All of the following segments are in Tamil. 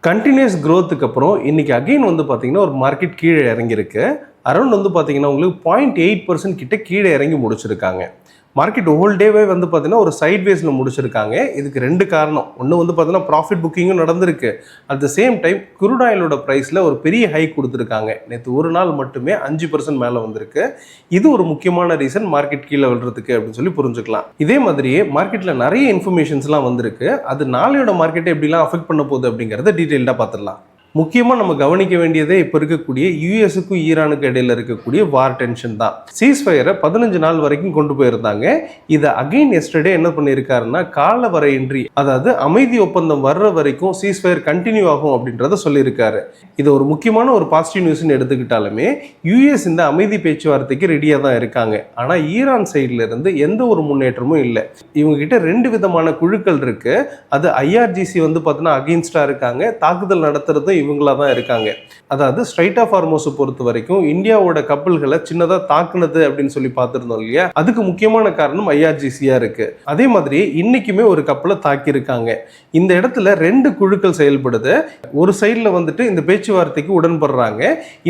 கண்டினியூஸ் க்ரோத்துக்கு அப்புறம் இன்னைக்கு அகைன் வந்து பார்த்தீங்கன்னா ஒரு மார்க்கெட் கீழே இறங்கியிருக்கு. அரௌண்ட் வந்து பார்த்தீங்கன்னா உங்களுக்கு 0.8% கிட்ட கீழே இறங்கி முடிச்சிருக்காங்க. மார்க்கெட் ஹோல் டேவே வந்து பார்த்தீங்கன்னா ஒரு சைட்வேஸில் முடிச்சிருக்காங்க. இதுக்கு ரெண்டு காரணம். ஒன்று வந்து பார்த்தீங்கன்னா ப்ராஃபிட் புக்கிங்கும் நடந்திருக்கு. At the same time crude ஆயிலோட ப்ரைஸில் ஒரு பெரிய ஹைக் கொடுத்துருக்காங்க. நேற்று ஒரு நாள் மட்டுமே 5% மேலே வந்திருக்கு. இது ஒரு முக்கியமான ரீசன் மார்க்கெட் கீழே விழுறதுக்கு அப்படின்னு சொல்லி புரிஞ்சுக்கலாம். இதே மாதிரியே மார்க்கெட்டில் நிறைய இன்ஃபர்மேஷன்ஸ்லாம் வந்திருக்கு. அது நாளையோட மார்க்கெட்டை எப்படிலாம் அஃபெக்ட் பண்ண போகுது அப்படிங்கிறத டீட்டெயில்டாக பார்த்துடலாம். முக்கியமாக நம்ம கவனிக்க வேண்டியதே இப்போ இருக்கக்கூடிய யூஎஸுக்கும் ஈரானுக்கு இடையில இருக்கக்கூடிய வார் டென்ஷன் தான். சீஸ்ஃபயரை 15 நாள் வரைக்கும் கொண்டு போயிருந்தாங்க. இதை அகைன் எஸ்டர்டே என்ன பண்ணியிருக்காருன்னா கால வரையின்றி, அதாவது அமைதி ஒப்பந்தம் வர்ற வரைக்கும் சீஸ்ஃபயர் கண்டினியூ ஆகும் அப்படின்றத சொல்லியிருக்காரு. இது ஒரு முக்கியமான ஒரு பாசிட்டிவ் நியூஸ்ன்னு எடுத்துக்கிட்டாலுமே யூஎஸ் இந்த அமைதி பேச்சுவார்த்தைக்கு ரெடியாக தான் இருக்காங்க. ஆனால் ஈரான் சைட்ல இருந்து எந்த ஒரு முன்னேற்றமும் இல்லை. இவங்க கிட்ட ரெண்டு விதமான குழுக்கள் இருக்கு. அது ஐஆர்ஜிசி வந்து பார்த்தீங்கன்னா அகெயின்ஸ்டா இருக்காங்க, தாக்குதல் நடத்துறது இவங்களா தான் இருக்காங்க. அதாவது ஸ்ட்ரைட் ஆஃப் ஹார்மோஸ் பொறுத்த வரைக்கும் இந்தியாவோட கப்பல்களை சின்னதா தாக்குனது அப்படின்னு சொல்லி பார்த்திருந்தோம் இல்லையா, அதுக்கு முக்கியமான காரணம் ஐஆர்ஜிசியா இருக்கு. அதே மாதிரி இன்னைக்குமே ஒரு கப்பலை தாக்கி இருக்காங்க. இந்த இடத்துல ரெண்டு குழுக்கள் செயல்படுது. ஒரு சைட்ல வந்துட்டு இந்த பேச்சுவார்த்தைக்கு உடன்படுறாங்க,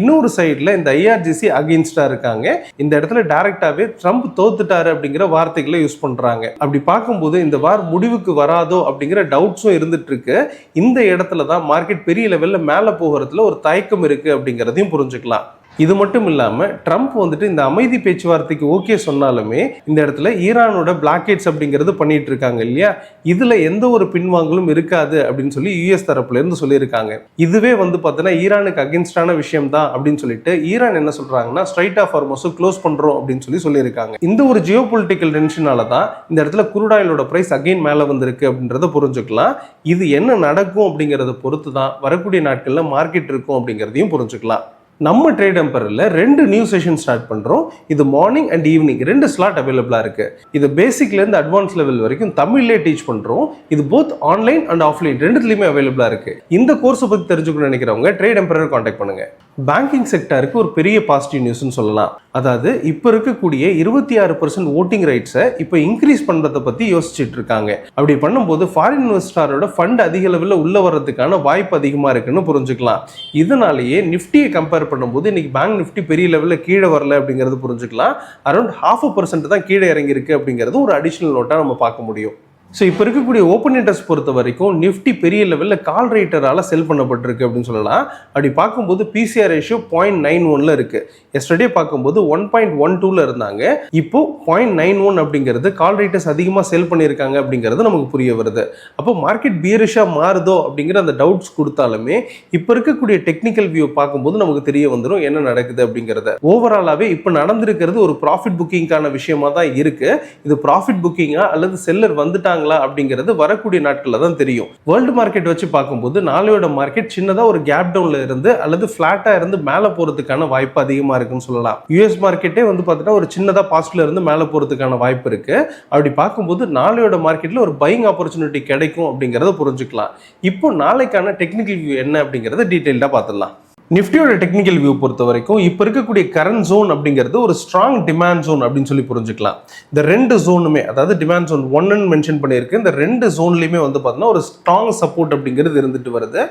இன்னொரு சைட்ல இந்த ஐஆர்ஜிசி அகெயின்ஸ்டா இருக்காங்க. இந்த இடத்துல டைரக்டாவே ட்ரம்ப் தோத்துட்டாரு அப்படிங்கிற வார்த்தைகளை யூஸ் பண்றாங்க. அப்படி பார்க்கும்போது இந்த வார் முடிவுக்கு வராதோ அப்படிங்கிற டவுட்ஸும் இருந்துட்டு இருக்கு. இந்த இடத்துல தான் மார்க்கெட் பெரிய லெவல்ல மேல போகிறதுல ஒரு தயக்கம் இருக்கு அப்படிங்கிறதையும் புரிஞ்சுக்கலாம். இது மட்டும் இல்லாம ட்ரம்ப் வந்துட்டு இந்த அமைதி பேச்சுவார்த்தைக்கு ஓகே சொன்னாலுமே இந்த இடத்துல ஈரானோட பிளாக்கேட்ஸ் அப்படிங்கிறது பண்ணிட்டு இருக்காங்க இல்லையா, இதுல எந்த ஒரு பின்வாங்கலும் இருக்காது அப்படின்னு சொல்லி யூஎஸ் தரப்புல இருந்து சொல்லியிருக்காங்க. இதுவே வந்து பார்த்தீங்கன்னா ஈரானுக்கு அகென்ஸ்டான விஷயம் தான் அப்படின்னு சொல்லிட்டு ஈரான் என்ன சொல்றாங்கன்னா ஸ்ட்ரைட் ஆஃப் ஹார்மோஸ் க்ளோஸ் பண்றோம் அப்படின்னு சொல்லியிருக்காங்க. இந்த ஒரு ஜியோ பொலிட்டிக்கல் டென்ஷனால தான் இந்த இடத்துல குரூட் ஆயிலோட பிரைஸ் அகைன் மேல வந்திருக்கு அப்படின்றத புரிஞ்சுக்கலாம். இது என்ன நடக்கும் அப்படிங்கறத பொறுத்து தான் வரக்கூடிய நாட்கள்ல மார்க்கெட் இருக்கும் அப்படிங்கிறதையும் புரிஞ்சுக்கலாம். நம்ம ட்ரேட் எம்பரில் 2 நியூ செஷன் ஸ்டார்ட் பண்ணுறோம். இது மார்னிங் அண்ட் ஈவினிங் 2 ஸ்லாட் அவைலபிளாக இருக்குது. இது பேசிக்லேருந்து அட்வான்ஸ் லெவல் வரைக்கும் தமிழ்லேயே டீச் பண்ணுறோம். இது போத் ஆன்லைன் அண்ட் ஆஃப்லைன் ரெண்டுத்துலையுமே அவைலபிளாக இருக்குது. இந்த கோர்ஸை பற்றி தெரிஞ்சுக்கணும்னு நினைக்கிறவங்க ட்ரேட் எம்பரை காண்டாக்ட் பண்ணுங்கள். பேங்கிங் செக்டருக்கு ஒரு பெரிய பாசிட்டிவ் நியூஸ்ன்னு சொல்லலாம். அதாவது இப்போ இருக்கக்கூடிய 26% ஓட்டிங் ரைட்ஸை இப்போ இன்க்ரீஸ் பண்ணுறதை பற்றி யோசிச்சுட்டு இருக்காங்க. அப்படி பண்ணும்போது ஃபாரின் இன்வெஸ்டரோட ஃபண்ட் அதிக லெவலில் உள்ள வர்றதுக்கான வாய்ப்பு அதிகமாக இருக்குன்னு புரிஞ்சுக்கலாம். இதனாலேயே நிஃப்டியை கம்பேர் பண்ணும்போது இன்னைக்கு பேங்க் நிஃப்டி பெரிய லெவலில் கீழே வரல அப்படிங்கிறது புரிஞ்சுக்கலாம். அரௌண்ட் 0.5% தான் கீழே இறங்கியிருக்கு அப்படிங்கிறது ஒரு அடிஷனல் நோட்டாக நம்ம பார்க்க முடியும். ஸோ இப்போ இருக்கக்கூடிய ஓப்பன் இன்ட்ரெஸ்ட் பொறுத்த வரைக்கும் நிஃப்டி பெரிய லெவலில் கால் ரைட்டரால் செல் பண்ணப்பட்டிருக்கு அப்படின்னு சொல்லலாம். அப்படி பார்க்கும்போது பிசிஆர் ரேஷியோ 0.91 இருக்குது. எஸ்டர்டே பார்க்கும்போது 1.12 இருந்தாங்க. இப்போ 0.91 அப்படிங்கிறது கால் ரைட்டர்ஸ் அதிகமாக செல் பண்ணியிருக்காங்க அப்படிங்கிறது நமக்கு புரிய வருது. அப்போ மார்க்கெட் பியரிஷாக மாறுதோ அப்படிங்கிற அந்த டவுட்ஸ் கொடுத்தாலுமே இப்போ இருக்கக்கூடிய டெக்னிக்கல் வியூ பார்க்கும்போது நமக்கு தெரிய வந்துடும் என்ன நடக்குது அப்படிங்கிறத. ஓவராலாகவே இப்போ நடந்திருக்கிறது ஒரு ப்ராஃபிட் புக்கிங்கான விஷயமா தான் இருக்குது. இது ப்ராஃபிட் புக்கிங்கா அல்லது செல்லர் வந்துட்டாங்க அப்படிங்கிறது வரக்கூடிய நாட்கள்ல தான் தெரியும். வேர்ல்டு மார்க்கெட் வச்சு பார்க்கும்போது நாளையோட மார்க்கெட் சின்னதா ஒரு கேப் டவுன்ல இருந்து அல்லது பிளாட்டா இருந்து மேல போறதுக்கான வாய்ப்பு அதிகமா இருக்குன்னு சொல்லலாம். யூஎஸ் மார்க்கெட்டே வந்து பார்த்தீங்கன்னா ஒரு சின்னதா பாசிட்டிவ்ல இருந்து மேல போறதுக்கான வாய்ப்பு இருக்கு. அப்படி பார்க்கும்போது நாளையோட மார்க்கெட்ல ஒரு பையிங் ஆப்பர்ச்சுனிட்டி கிடைக்கும் அப்படிங்கறத புரிஞ்சுக்கலாம். இப்போ நாளைக்கான டெக்னிக்கல் வியூ என்ன அப்படிங்கறத டீடைல்டா பார்த்துடலாம். நிஃப்டியோட டெக்னிக்கல் வியூ பொறுத்த வரைக்கும் இப்போ இருக்கக்கூடிய கரண்ட் ஜோன் அப்படிங்கிறது ஒரு ஸ்ட்ராங் டிமாண்ட் ஜோன் அப்படின்னு சொல்லி புரிஞ்சுக்கலாம். இந்த ரெண்டு ஜோனுமே, அதாவது டிமாண்ட் ஜோன் 1 மென்ஷன் பண்ணியிருக்கு, இந்த ரெண்டு ஜோன்லையுமே வந்து பார்த்தீங்கன்னா ஒரு ஸ்ட்ராங் சப்போர்ட் அப்படிங்கிறது இருந்துட்டு வருது.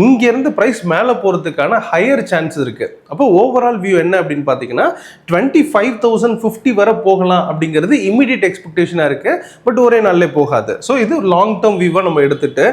இங்கேருந்து ப்ரைஸ் மேலே போகிறதுக்கான ஹையர் சான்ஸ் இருக்குது. அப்போ ஓவரால் வியூ என்ன அப்படின்னு பார்த்தீங்கன்னா 25,050 வரை போகலாம் அப்படிங்கிறது இமீடியட் எக்ஸ்பெக்டேஷனாக இருக்குது. பட் ஒரே நாளிலே போகாது. ஸோ இது லாங் டேர்ம் வியூவாக நம்ம எடுத்துட்டு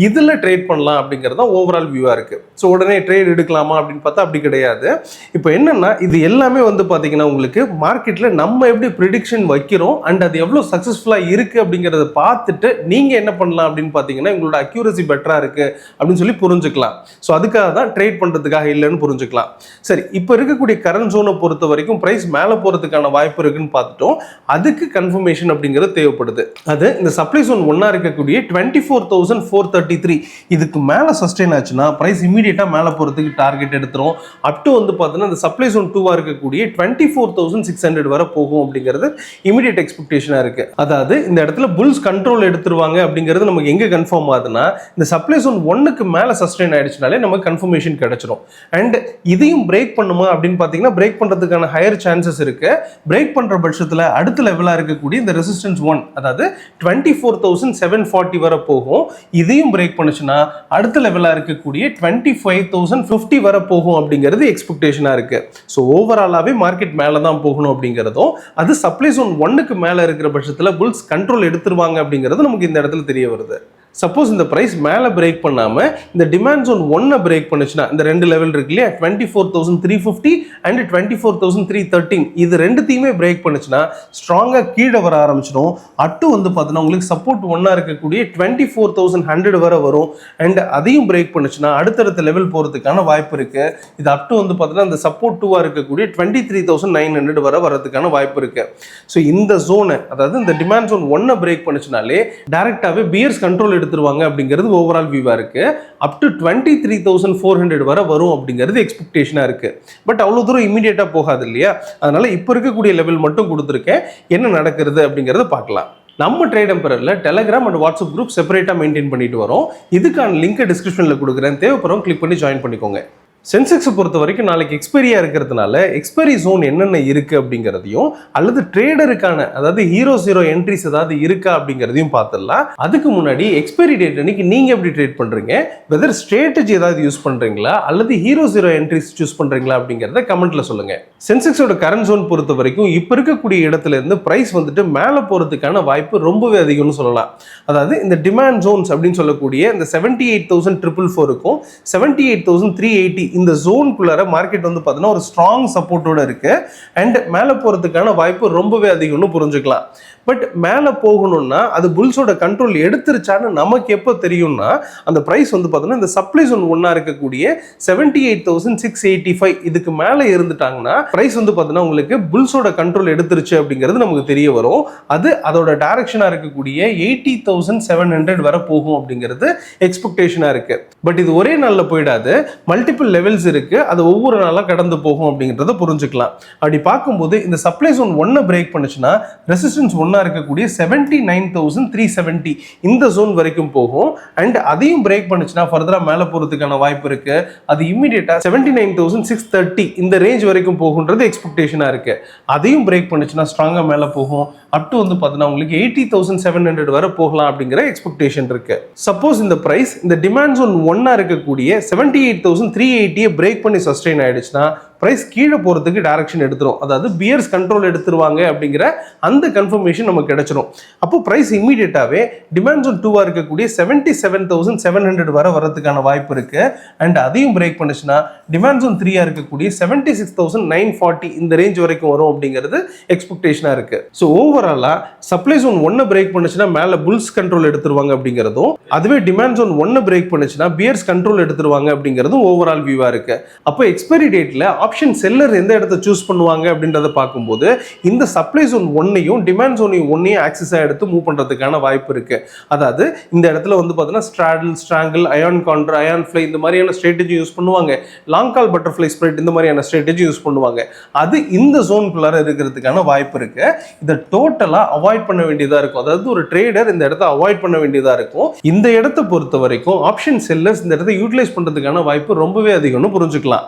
இதில் ட்ரேட் பண்ணலாம் அப்படிங்கிறது தான் ஓவரால் வியூவாக இருக்குது. ஸோ உடனே ட்ரேட் எடுக்கலாமா அப்படின்னு பார்த்தா அப்படி கிடையாது. இப்போ என்னன்னா இது எல்லாமே வந்து பாத்தீங்கன்னா உங்களுக்கு மார்க்கெட்ல நம்ம எப்படி ப்ரெடிக்ஷன் வைக்கிறோம் அண்ட் அது எவ்வளவு சக்சஸ்ஃபுல்லா இருக்கு அப்படிங்கறத பார்த்துட்டு நீங்க என்ன பண்ணலாம் அப்படின்னு பாத்தீங்கன்னா உங்களோட அக்யூரசி பெட்டரா இருக்கு அப்படின்னு சொல்லி புரிஞ்சுக்கலாம். ஸோ அதுக்காக தான் ட்ரேட் பண்றதுக்காக இல்லைன்னு புரிஞ்சுக்கலாம். சரி, இப்போ இருக்கக்கூடிய கரண்ட் ஜோனை பொறுத்த வரைக்கும் பிரைஸ் மேலே போறதுக்கான வாய்ப்பு இருக்குன்னு பார்த்துட்டோம். அதுக்கு கன்ஃபர்மேஷன் அப்படிங்கிறது தேவைப்படுது. அது இந்த சப்ளை ஜோன் 1 இருக்கக்கூடிய 24,433 இதுக்கு மேல சஸ்டெயின் ஆச்சுன்னா பிரைஸ் இமீடியட்டா மேலே போறதுக்கு டார்கெட் டார்கெட் எடுத்துரும். அப் டு வந்து பார்த்தீங்கன்னா இந்த சப்ளை ஜோன் 2 இருக்கக்கூடிய 24,600 வரை போகும் அப்படிங்கிறது இமிடியேட் எக்ஸ்பெக்டேஷனா இருக்கு. அதாவது இந்த இடத்துல புல்ஸ் கண்ட்ரோல் எடுத்துருவாங்க அப்படிங்கிறது நமக்கு எங்க கன்ஃபார்ம் ஆகுதுன்னா இந்த சப்ளை ஜோன் 1க்கு மேல சஸ்டெயின் ஆயிடுச்சுனாலே நமக்கு கன்ஃபர்மேஷன் கிடைச்சிரும். அண்ட் இதையும் பிரேக் பண்ணுமா அப்படின்னு பார்த்தீங்கன்னா பிரேக் பண்றதுக்கான ஹையர் சான்சஸ் இருக்கு. பிரேக் பண்ற பட்சத்தில் அடுத்த லெவலா இருக்கக்கூடிய இந்த ரெசிஸ்டன்ஸ் 1 அதாவது 24,740 வரை போகும். இதையும் பிரேக் பண்ணுச்சுன்னா அடுத்த லெவலா இருக்கக்கூடிய 25,050 வரை போகும் அப்படிங்கிறது எக்ஸ்பெக்டேஷனா இருக்கு. ஸோ ஓவராலாவே மார்க்கெட் மேல தான் போகணும் அப்படிங்கிறதும் அது சப்ளை ஜோன் 1க்கு மேல இருக்கிற பட்சத்தில் புல்ஸ் கண்ட்ரோல் எடுத்துருவாங்க அப்படிங்கிறது நமக்கு இந்த இடத்துல தெரிய வருது. சப்போஸ் இந்த பிரைஸ் மேலே பிரேக் பண்ணாம இந்த டிமாண்ட் ஜோன் 1 பிரேக் பண்ணுச்சுன்னா இந்த ரெண்டு லெவல் இருக்கு இல்லையா 24,350 அண்ட் 24,313 இது ரெண்டுத்தையுமே பிரேக் பண்ணுச்சுன்னா ஸ்ட்ராங்கா கீழே வர ஆரம்பிச்சிடும். அட்டு வந்து பார்த்தீங்கன்னா உங்களுக்கு சப்போர்ட் 1 இருக்கக்கூடிய 24,100 வரை வரும். அண்ட் அதையும் பிரேக் பண்ணுச்சுன்னா அடுத்தடுத்த லெவல் போறதுக்கான வாய்ப்பு இருக்கு. இது அட்டு வந்து பார்த்தீங்கன்னா இந்த சப்போர்ட் 2 இருக்கக்கூடிய 23,900 வரை வரதுக்கான வாய்ப்பு இருக்கு. ஸோ இந்த ஜோனை அதாவது இந்த டிமாண்ட் ஜோன் 1 பிரேக் பண்ணுச்சுனாலே டைரக்டாவே பியர்ஸ் கண்ட்ரோல் எடுத்துருவாங்க அப்படிங்கிறது ஓவரால் வியூவா இருக்கு. அப் டு 23,400 வரை வரும் அப்படிங்கிறது எக்ஸ்பெக்டேஷனா இருக்கு. பட் அவ்வளவு தூரம் இமீடியட்டா போகாது இல்லையா, அதனால இப்ப இருக்கக்கூடிய லெவல் மட்டும் கொடுத்துருக்கேன். என்ன நடக்கிறது அப்படிங்கறத பார்க்கலாம். நம்ம ட்ரேட் எம்பரர்ல டெலிகிராம் அண்ட் வாட்ஸ்அப் குரூப் செப்பரேட்டா மெயின்டைன் பண்ணிட்டு வரோம். இதுக்கான லிங்க் டிஸ்கிரிப்ஷன்ல கொடுக்குறேன், தேவைப்படுறவங்க கிளிக் பண்ணி ஜாயின் பண்ணிக்கோங்க. சென்செக்ஸை பொறுத்த வரைக்கும் நாளைக்கு எக்ஸ்பைரியா இருக்கிறதுனால எக்ஸ்பைரி ஜோன் என்னென்ன இருக்கு அப்படிங்கிறதையும் அல்லது ட்ரேடருக்கான அதாவது ஹீரோ என்ட்ரிஸ் ஏதாவது இருக்கா அப்படிங்கிறதையும் பார்த்துடலாம். அதுக்கு முன்னாடி எக்ஸ்பைரி டேட் அன்னைக்கு நீங்க எப்படி ட்ரேட் பண்றீங்க, வெதர் ஸ்ட்ராட்டஜி ஏதாவது யூஸ் பண்றீங்களா அல்லது ஹீரோ என்ட்ரிஸ் சூஸ் பண்றீங்களா அப்படிங்கிறத கமெண்ட்ல சொல்லுங்க. சென்செக்ஸோட கரண்ட் ஜோன் பொறுத்த வரைக்கும் இப்ப இருக்கக்கூடிய இடத்துல இருந்து பிரைஸ் வந்துட்டு மேல போறதுக்கான வாய்ப்பு ரொம்பவே அதிகம்னு சொல்லலாம். அதாவது இந்த டிமாண்ட் ஜோன்ஸ் அப்படின்னு சொல்லக்கூடிய இந்த 78,444 இருக்கும் 78,380 இந்த ஜோனுக்குள்ளார மார்க்கெட் வந்து பார்த்தீங்கன்னா ஒரு ஸ்ட்ராங் சப்போர்ட்டோட இருக்கு. அண்ட் மேலே போறதுக்கான வாய்ப்பு ரொம்பவே அதிகம்னு புரிஞ்சுக்கலாம். பட் மேலே போகணும்னா அது புல்ஸோட கண்ட்ரோல் எடுத்துருச்சான்னு நமக்கு எப்போ தெரியும்னா அந்த ப்ரைஸ் வந்து பார்த்தீங்கன்னா இந்த சப்ளை ஜோன் 1 இருக்கக்கூடிய 78,685 இதுக்கு மேலே இருந்துட்டாங்கன்னா ப்ரைஸ் வந்து பார்த்தீங்கன்னா உங்களுக்கு புல்ஸோட கண்ட்ரோல் எடுத்துருச்சு அப்படிங்கிறது நமக்கு தெரிய வரும். அது அதோட டைரக்ஷனாக இருக்கக்கூடிய 80,700 வரை போகும் அப்படிங்கிறது எக்ஸ்பெக்டேஷனாக இருக்கு. பட் இது ஒரே நாளில் போயிடாது, மல்டிபிள் லெவல்ஸ் இருக்கு, அது ஒவ்வொரு நாளாக கடந்து போகும் அப்படிங்கிறத புரிஞ்சுக்கலாம். அப்படி பார்க்கும்போது இந்த சப்ளை ஜோன் 1 பிரேக் பண்ணுச்சுன்னா ரெசிஸ்டன்ஸ் 1 இருக்கக்கூடிய 79,370 இந்த ஜோன் வரைக்கும் போகும். அண்ட் அதையும் பிரேக் பண்ணுச்சுன்னா ஃபர்தரா மேல போறதுக்கான வாய்ப்பு இருக்கு. அது இமிடியேட்டா 79,630 இந்த ரேஞ்ச் வரைக்கும் போகும்ன்றது எக்ஸ்பெக்டேஷனா இருக்கு. அதையும் பிரேக் பண்ணுச்சுன்னா ஸ்ட்ராங்கா மேல போகும். அப் டு வந்து பார்த்தீங்கன்னா உங்களுக்கு 80,700 வரை போகலாம் அப்படிங்கிற எக்ஸ்பெக்டேஷன் இருக்கு. சப்போஸ் இந்த பிரைஸ் இந்த டிமாண்ட் ஜோன் 1 இருக்கக்கூடிய 78,380 பிரேக் பண்ணி சஸ்டெயின் ஆயிடுச்சுன்னா பிரைஸ் கீழே போறதுக்கு டைரக்ஷன் எடுத்துரும். அதாவது பியர்ஸ் கண்ட்ரோல் எடுத்துருவாங்க அப்படிங்கிற அந்த கன்ஃபர்மேஷன் நமக்கு கிடைச்சிடும். அப்போ பிரைஸ் இமீடியட்டாவே டிமாண்ட் ஜோன் 2 இருக்கக்கூடிய 77,700 வரை வரதுக்கான வாய்ப்பு இருக்கு. அண்ட் அதையும் பிரேக் பண்ணுச்சுன்னா டிமாண்ட் ஜோன் 3 இருக்கக்கூடிய 76,940 இந்த ரேஞ்ச் வரைக்கும் வரும் அப்படிங்கிறது எக்ஸ்பெக்டேஷனா இருக்கு. ஸோ ஓவராலா சப்ளை ஜோன் 1 பிரேக் பண்ணுச்சுன்னா மேல புல்ஸ் கண்ட்ரோல் எடுத்துருவாங்க அப்படிங்கிறதும், அதுவே டிமாண்ட் ஜோன் 1 பிரேக் பண்ணுச்சுன்னா பியர்ஸ் கண்ட்ரோல் எடுத்துருவாங்க அப்படிங்கிறதும் ஓவரால் வியூவா இருக்கு. அப்போ எக்ஸ்பைரி டேட்ல ஆப்ஷன் செல்லர் எந்த இடத்தை சூஸ் பண்ணுவாங்க அப்படின்றத பார்க்கும்போது இந்த சப்ளை ஜோன் 1ஐயும் டிமாண்ட் ஜோனையும் 1ஐயும் ஆக்சஸா எடுத்து மூவ் பண்றதுக்கான வாய்ப்பு இருக்கு. அதாவது இந்த இடத்துல வந்து பார்த்தீங்கன்னா straddle, strangle, iron condor, iron fly இந்த மாதிரியான ஸ்ட்ராட்டஜி யூஸ் பண்ணுவாங்க. லாங் கால் பட்டர்ஃப்ளை ஸ்ப்ரெட் இந்த மாதிரியான ஸ்ட்ராட்டஜி யூஸ் பண்ணுவாங்க. அது இந்த ஜோனுக்குள்ளார இருக்கிறதுக்கான வாய்ப்பு இருக்கு. இதை டோட்டலா அவாய்ட் பண்ண வேண்டியதா இருக்கும். அதாவது ஒரு ட்ரேடர் இந்த இடத்த அவாய்ட் பண்ண வேண்டியதா இருக்கும். இந்த இடத்தை பொறுத்த வரைக்கும் ஆப்ஷன் செல்லர்ஸ் இந்த இடத்தை யூட்டிலைஸ் பண்றதுக்கான வாய்ப்பு ரொம்பவே அதிகம்னு புரிஞ்சுக்கலாம்.